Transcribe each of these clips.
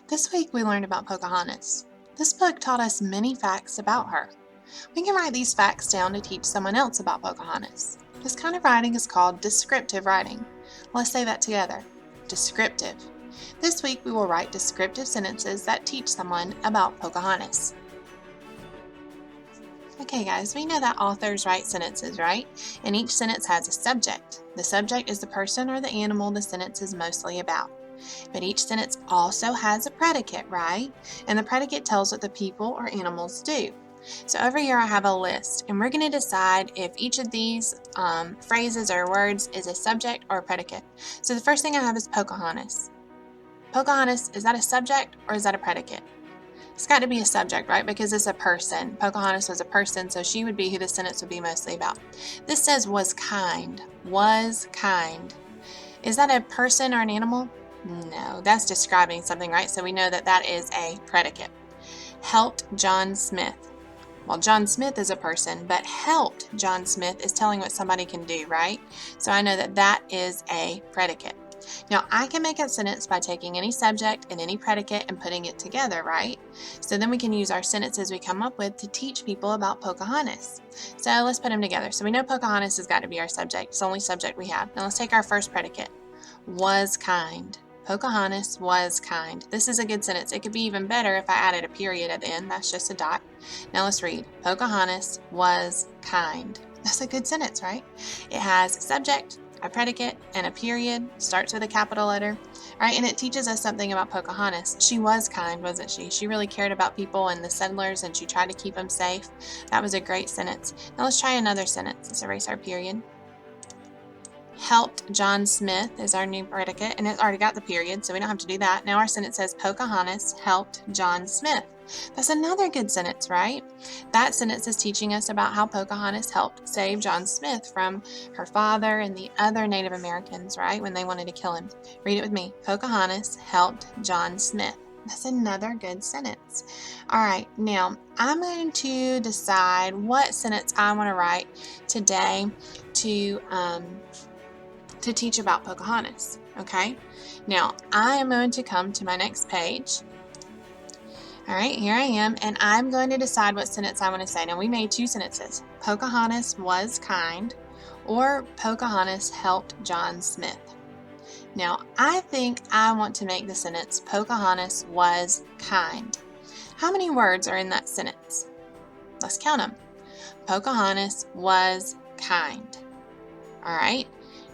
This week we learned about Pocahontas. This book taught us many facts about her. We can write these facts down to teach someone else about Pocahontas. This kind of writing is called descriptive writing. Let's say that together. Descriptive. This week we will write descriptive sentences that teach someone about Pocahontas. Okay guys, we know that authors write sentences, right? And each sentence has a subject. The subject is the person or the animal the sentence is mostly about. But each sentence also has a predicate, right? And the predicate tells what the people or animals do. So over here I have a list, and we're going to decide if each of these phrases or words is a subject or a predicate. So the first thing I have is Pocahontas. Pocahontas, is that a subject or is that a predicate? It's got to be a subject, right? Because it's a person. Pocahontas was a person, so she would be who the sentence would be mostly about. This says was kind. Was kind. Is that a person or an animal? No, that's describing something, right? So we know that that is a predicate. Helped John Smith. Well, John Smith is a person, but helped John Smith is telling what somebody can do, right? So I know that that is a predicate. Now, I can make a sentence by taking any subject and any predicate and putting it together, right? So then we can use our sentences we come up with to teach people about Pocahontas. So let's put them together. So we know Pocahontas has got to be our subject. It's the only subject we have. Now let's take our first predicate. Was kind. Pocahontas was kind. This is a good sentence. It could be even better if I added a period at the end. That's just a dot. Now let's read. Pocahontas was kind. That's a good sentence, right? It has a subject, a predicate, and a period. Starts with a capital letter. All right, and it teaches us something about Pocahontas. She was kind, wasn't she? She really cared about people and the settlers, and she tried to keep them safe. That was a great sentence. Now let's try another sentence. Let's erase our period. Helped John Smith is our new predicate, and it's already got the period, so we don't have to do that. Now our sentence says Pocahontas helped John Smith. That's another good sentence, right? That sentence is teaching us about how Pocahontas helped save John Smith from her father and the other Native Americans, right, when they wanted to kill him. Read it with me. Pocahontas helped John Smith. That's another good sentence. All right, now I'm going to decide what sentence I want to write today to teach about Pocahontas, okay? Now, I am going to come to my next page. All right, here I am, and I'm going to decide what sentence I want to say. Now, we made two sentences. Pocahontas was kind, or Pocahontas helped John Smith. Now, I think I want to make the sentence, Pocahontas was kind. How many words are in that sentence? Let's count them. Pocahontas was kind. All right.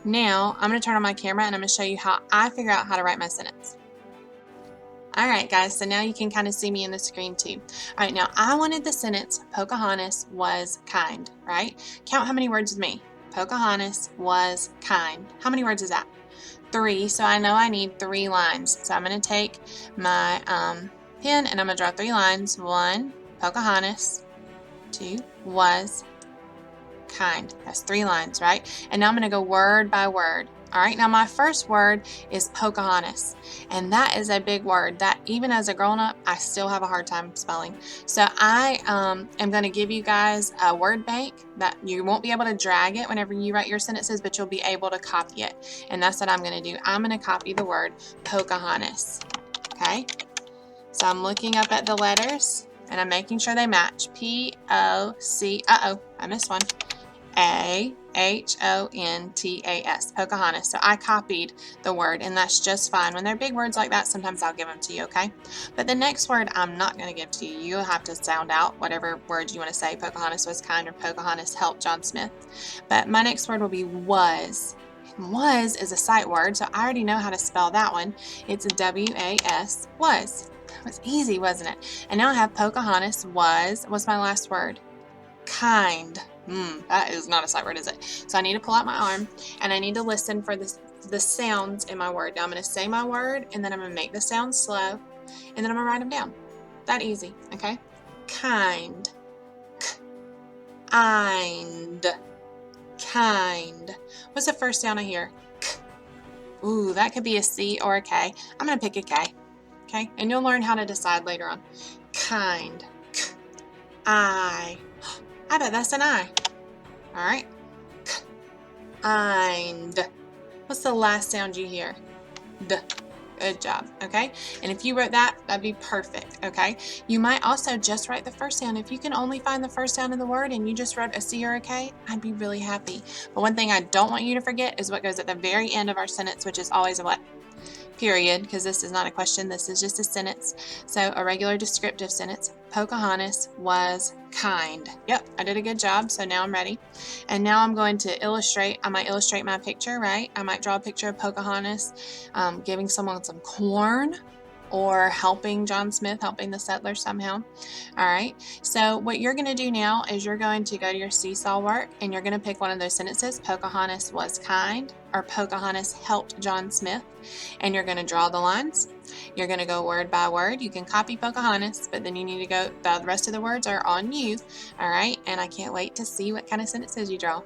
Now, I'm going to turn on my camera and I'm going to show you how I figure out how to write my sentence. All right, guys, so now you can kind of see me in the screen too. All right, now I wanted the sentence, Pocahontas was kind, right? Count how many words with me. Pocahontas was kind. How many words is that? 3, so I know I need 3 lines. So I'm going to take my pen and I'm going to draw 3 lines. 1, Pocahontas. 2, was kind. That's 3 lines, right? And now I'm going to go word by word. All right, now my first word is Pocahontas, and that is a big word that even as a grown-up, I still have a hard time spelling. So I am going to give you guys a word bank that you won't be able to drag it whenever you write your sentences, but you'll be able to copy it, and that's what I'm going to do. I'm going to copy the word Pocahontas, okay? So I'm looking up at the letters, and I'm making sure they match. P-O-C, I missed one. A-H-O-N-T-A-S, Pocahontas. So I copied the word, and that's just fine. When they're big words like that, sometimes I'll give them to you, okay? But the next word I'm not going to give to you. You'll have to sound out whatever words you want to say. Pocahontas was kind, or Pocahontas helped John Smith. But my next word will be was. Was is a sight word, so I already know how to spell that one. It's W-A-S, was. That was easy, wasn't it? And now I have Pocahontas was, what's my last word? Kind. That is not a sight word, is it? So I need to pull out my arm, and I need to listen for the sounds in my word. Now I'm going to say my word, and then I'm going to make the sound slow, and then I'm going to write them down. That easy, okay? Kind. Kind. Kind. What's the first sound I hear? K. Ooh, that could be a C or a K. I'm going to pick a K, okay? And you'll learn how to decide later on. Kind. K. I bet that's an I. All right. Kind. What's the last sound you hear? D. Good job, okay? And if you wrote that, that'd be perfect, okay? You might also just write the first sound. If you can only find the first sound in the word and you just wrote a C or a K, I'd be really happy. But one thing I don't want you to forget is what goes at the very end of our sentence, which is always a what? Period, because this is not a question, this is just a sentence. So a regular descriptive sentence, Pocahontas was kind. Yep, I did a good job, so now I'm ready. And now I'm going to illustrate. I might illustrate my picture, right? I might draw a picture of Pocahontas giving someone some corn, or helping John Smith, helping the settlers somehow. All right, so what you're going to do now is you're going to go to your seesaw work and you're going to pick one of those sentences, Pocahontas was kind, or Pocahontas helped John Smith, and you're going to draw the lines. You're going to go word by word. You can copy Pocahontas, but then you need to go, the rest of the words are on you. All right, and I can't wait to see what kind of sentences you draw.